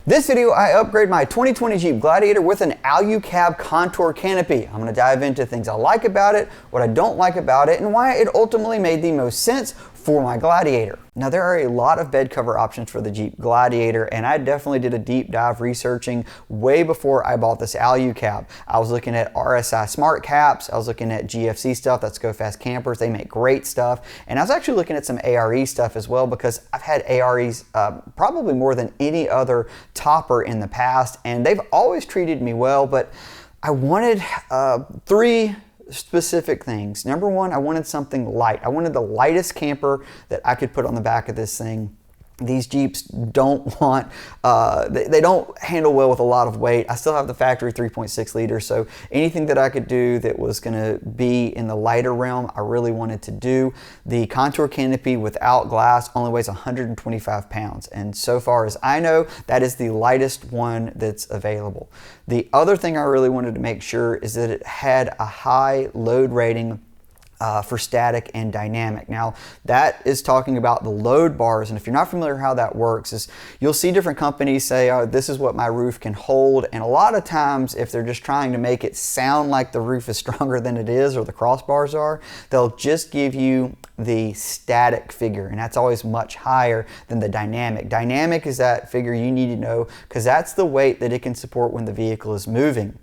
This video, I upgrade my 2020 Jeep Gladiator with an Alu-Cab Contour Canopy. I'm going to dive into things I like about it, what I don't like about it, and why it ultimately made the most sense for my Gladiator. Now, there are a lot of bed cover options for the Jeep Gladiator, and I definitely did a deep dive researching way before I bought this Alu-Cab. I was looking at RSI Smart Caps, I was looking at GFC stuff, that's Go Fast Campers, they make great stuff, and I was actually looking at some ARE stuff as well, because I've had AREs probably more than any other topper in the past, and they've always treated me well, but I wanted three specific things. Number one, I wanted something light. I wanted the lightest camper that I could put on the back of this thing. These Jeeps don't want, they don't handle well with a lot of weight. I still have the factory 3.6 liters, so anything that I could do that was gonna be in the lighter realm, I really wanted to do. The Contour Canopy without glass only weighs 125 pounds, and so far as I know, that is the lightest one that's available. The other thing I really wanted to make sure is that it had a high load rating for static and dynamic. Now, that is talking about the load bars, and if you're not familiar how that works, is you'll see different companies say, oh, this is what my roof can hold, and a lot of times if they're just trying to make it sound like the roof is stronger than it is or the crossbars are, they'll just give you the static figure, and that's always much higher than the dynamic. Dynamic is that figure you need to know because that's the weight that it can support when the vehicle is moving.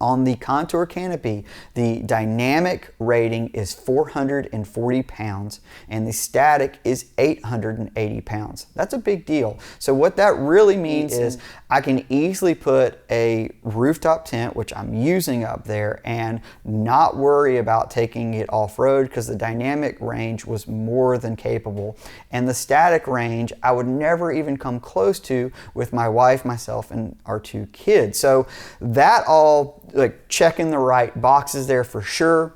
On the Contour Canopy, the dynamic rating is 440 pounds and the static is 880 pounds. That's a big deal. So what that really means is I can easily put a rooftop tent, which I'm using up there, and not worry about taking it off-road because the dynamic range was more than capable. And the static range, I would never even come close to with my wife, myself, and our two kids. So that all like checking the right boxes there for sure.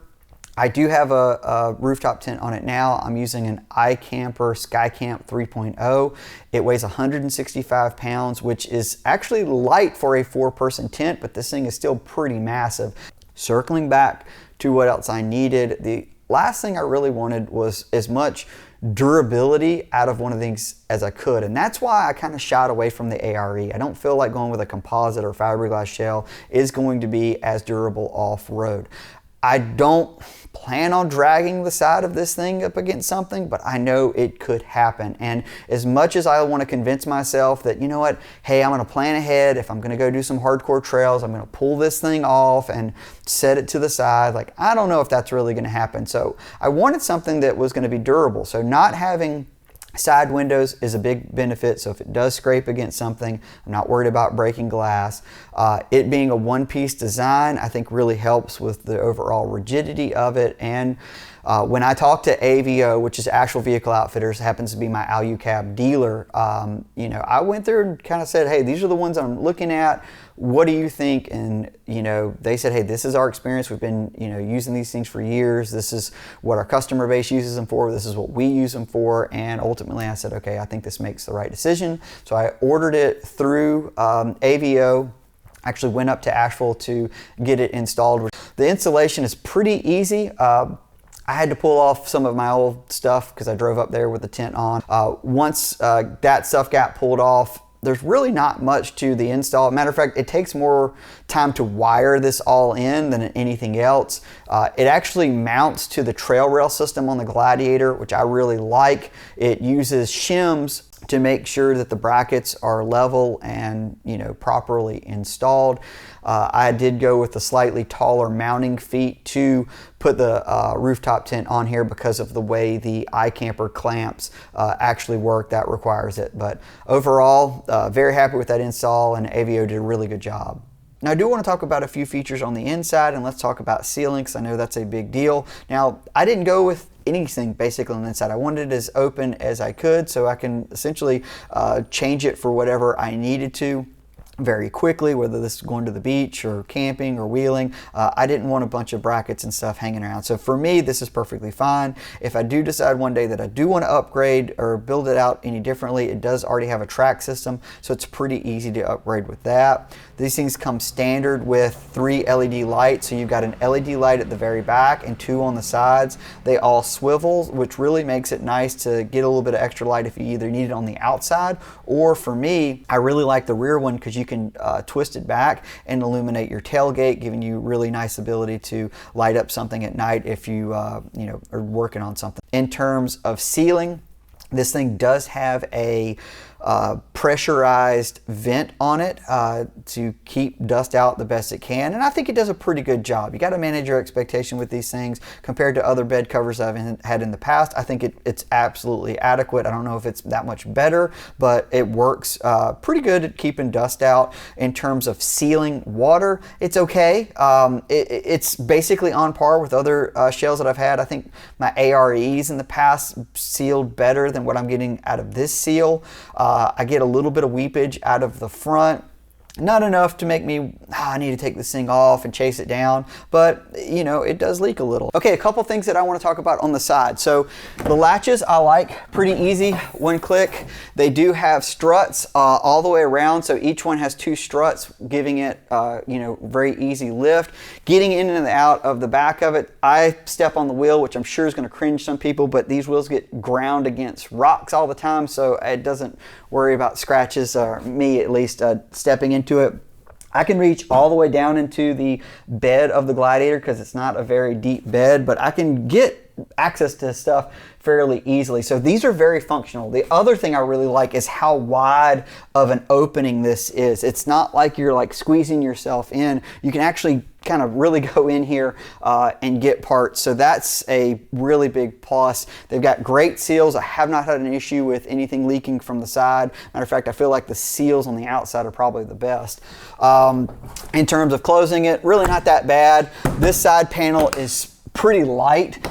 I do have a rooftop tent on it now. I'm using an iCamper SkyCamp 3.0. It weighs 165 pounds, which is actually light for a 4-person tent, but this thing is still pretty massive. Circling back to what else I needed, the last thing I really wanted was as much durability out of one of these as I could, and that's why I kind of shied away from the ARE. I don't feel like going with a composite or fiberglass shell is going to be as durable off-road. I don't plan on dragging the side of this thing up against something, but I know it could happen. And as much as I want to convince myself that, you know what, hey, I'm going to plan ahead. If I'm going to go do some hardcore trails, I'm going to pull this thing off and set it to the side. Like, I don't know if that's really going to happen. So I wanted something that was going to be durable. So not having side windows is a big benefit, so if it does scrape against something, I'm not worried about breaking glass. It being a one-piece design, I think really helps with the overall rigidity of it. And when I talked to AVO, which is Actual Vehicle Outfitters, happens to be my Alu-Cab dealer, you know, I went through and kind of said, hey, these are the ones I'm looking at. What do you think? And, you know, they said, hey, this is our experience. We've been, you know, using these things for years. This is what our customer base uses them for. This is what we use them for. And ultimately I said, okay, I think this makes the right decision. So I ordered it through AVO. Actually went up to Asheville to get it installed. The installation is pretty easy. I had to pull off some of my old stuff because I drove up there with the tent on. Once that stuff got pulled off, there's really not much to the install. Matter of fact, it takes more time to wire this all in than anything else. It actually mounts to the trail rail system on the Gladiator, which I really like. It uses shims to make sure that the brackets are level and, you know, properly installed. I did go with a slightly taller mounting feet to put the rooftop tent on here because of the way the iCamper clamps actually work. That requires it. But overall, very happy with that install, and AVO did a really good job. Now, I do want to talk about a few features on the inside, and let's talk about sealing because I know that's a big deal. Now, I didn't go with anything basically on the inside. I wanted it as open as I could so I can essentially change it for whatever I needed to. very quickly, whether this is going to the beach or camping or wheeling. I didn't want a bunch of brackets and stuff hanging around. So for me, this is perfectly fine. If I do decide one day that I do want to upgrade or build it out any differently, it does already have a track system, so it's pretty easy to upgrade with that. These things come standard with 3 LED lights. So you've got an LED light at the very back and 2 on the sides. They all swivel, which really makes it nice to get a little bit of extra light if you either need it on the outside, or for me, I really like the rear one because you can twist it back and illuminate your tailgate, giving you really nice ability to light up something at night if you are working on something. In terms of sealing, this thing does have a pressurized vent on it to keep dust out the best it can, and I think it does a pretty good job. You got to manage your expectation with these things. Compared to other bed covers I've had in the past, I think it's absolutely adequate. I don't know if it's that much better, but it works pretty good at keeping dust out. In terms of sealing water, it's okay. It's basically on par with other shells that I've had. I think my AREs in the past sealed better than what I'm getting out of this seal. I get a little bit of weepage out of the front. Not enough to make me, I need to take this thing off and chase it down, but it does leak a little. Okay, a couple things that I want to talk about on the side. So the latches I like, pretty easy, one click. They do have struts all the way around, so each one has 2 struts, giving it very easy lift. Getting in and out of the back of it, I step on the wheel, which I'm sure is going to cringe some people, but these wheels get ground against rocks all the time, so it doesn't worry about scratches, or me at least, stepping into it. I can reach all the way down into the bed of the Gladiator because it's not a very deep bed, but I can get access to stuff fairly easily. So these are very functional. The other thing I really like is how wide of an opening this is. It's not like you're like squeezing yourself in. You can actually kind of really go in here and get parts. So that's a really big plus. They've got great seals. I have not had an issue with anything leaking from the side. Matter of fact, I feel like the seals on the outside are probably the best. In terms of closing it, really not that bad. This side panel is pretty light,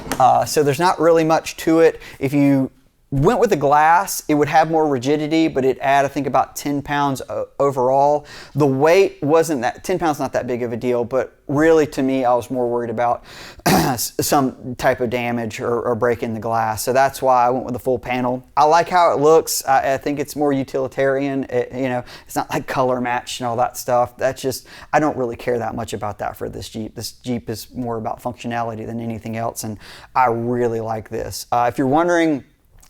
so there's not really much to it. If you went with the glass, it would have more rigidity, but it'd add, I think, about 10 pounds overall. The weight wasn't that, 10 pounds not that big of a deal, but really to me, I was more worried about some type of damage or break in the glass. So that's why I went with the full panel. I like how it looks. I think it's more utilitarian. It's not like color matched and all that stuff. That's just, I don't really care that much about that for this Jeep. This Jeep is more about functionality than anything else, and I really like this. If you're wondering,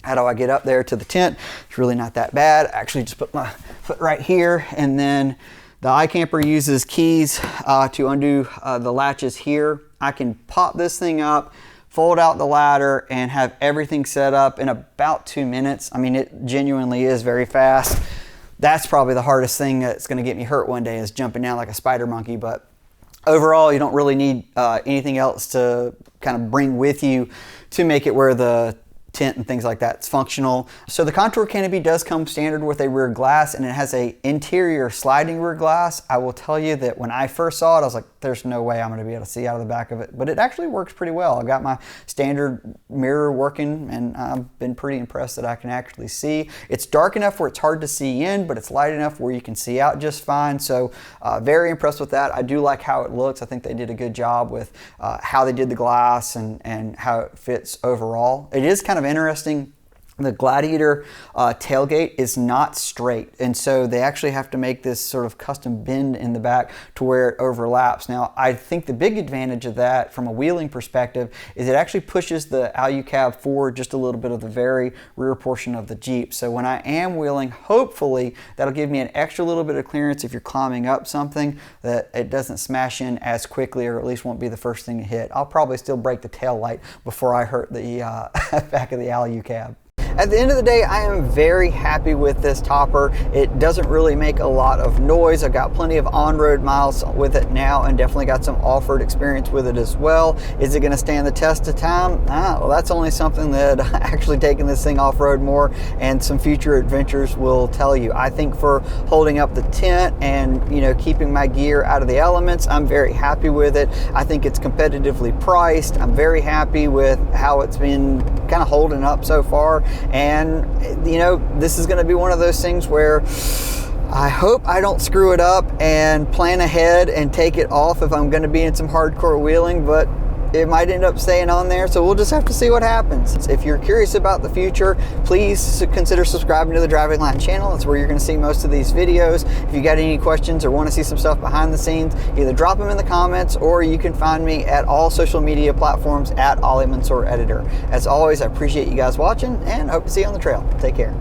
how do I get up there to the tent? It's really not that bad. I actually just put my foot right here, and then the iCamper uses keys to undo the latches here. I can pop this thing up, fold out the ladder, and have everything set up in about 2 minutes. I mean, it genuinely is very fast. That's probably the hardest thing that's gonna get me hurt one day, is jumping down like a spider monkey, but overall, you don't really need anything else to kind of bring with you to make it where the tent and things like that. It's functional. So the Contour Canopy does come standard with a rear glass, and it has a interior sliding rear glass. I will tell you that when I first saw it, I was like, there's no way I'm going to be able to see out of the back of it, but it actually works pretty well. I've got my standard mirror working, and I've been pretty impressed that I can actually see. It's dark enough where it's hard to see in, but it's light enough where you can see out just fine. So very impressed with that. I do like how it looks. I think they did a good job with how they did the glass and how it fits overall. It is kind of interesting. The Gladiator tailgate is not straight, and so they actually have to make this sort of custom bend in the back to where it overlaps. Now, I think the big advantage of that from a wheeling perspective is it actually pushes the Alu-Cab forward just a little bit of the very rear portion of the Jeep. So when I am wheeling, hopefully that'll give me an extra little bit of clearance if you're climbing up something, that it doesn't smash in as quickly, or at least won't be the first thing to hit. I'll probably still break the tail light before I hurt the back of the Alu-Cab. At the end of the day, I am very happy with this topper. It doesn't really make a lot of noise. I've got plenty of on-road miles with it now, and definitely got some off-road experience with it as well. Is it going to stand the test of time? Well, that's only something that actually taking this thing off-road more and some future adventures will tell you. I think for holding up the tent and keeping my gear out of the elements, I'm very happy with it. I think it's competitively priced. I'm very happy with how it's been kind of holding up so far. And this is going to be one of those things where I hope I don't screw it up and plan ahead and take it off if I'm going to be in some hardcore wheeling, but it might end up staying on there, so we'll just have to see what happens. If you're curious about the future, please consider subscribing to the Driving Latin channel. That's where you're going to see most of these videos. If you got any questions or want to see some stuff behind the scenes, either drop them in the comments, or you can find me at all social media platforms at Ali Mansour Editor. As always, I appreciate you guys watching and hope to see you on the trail. Take care.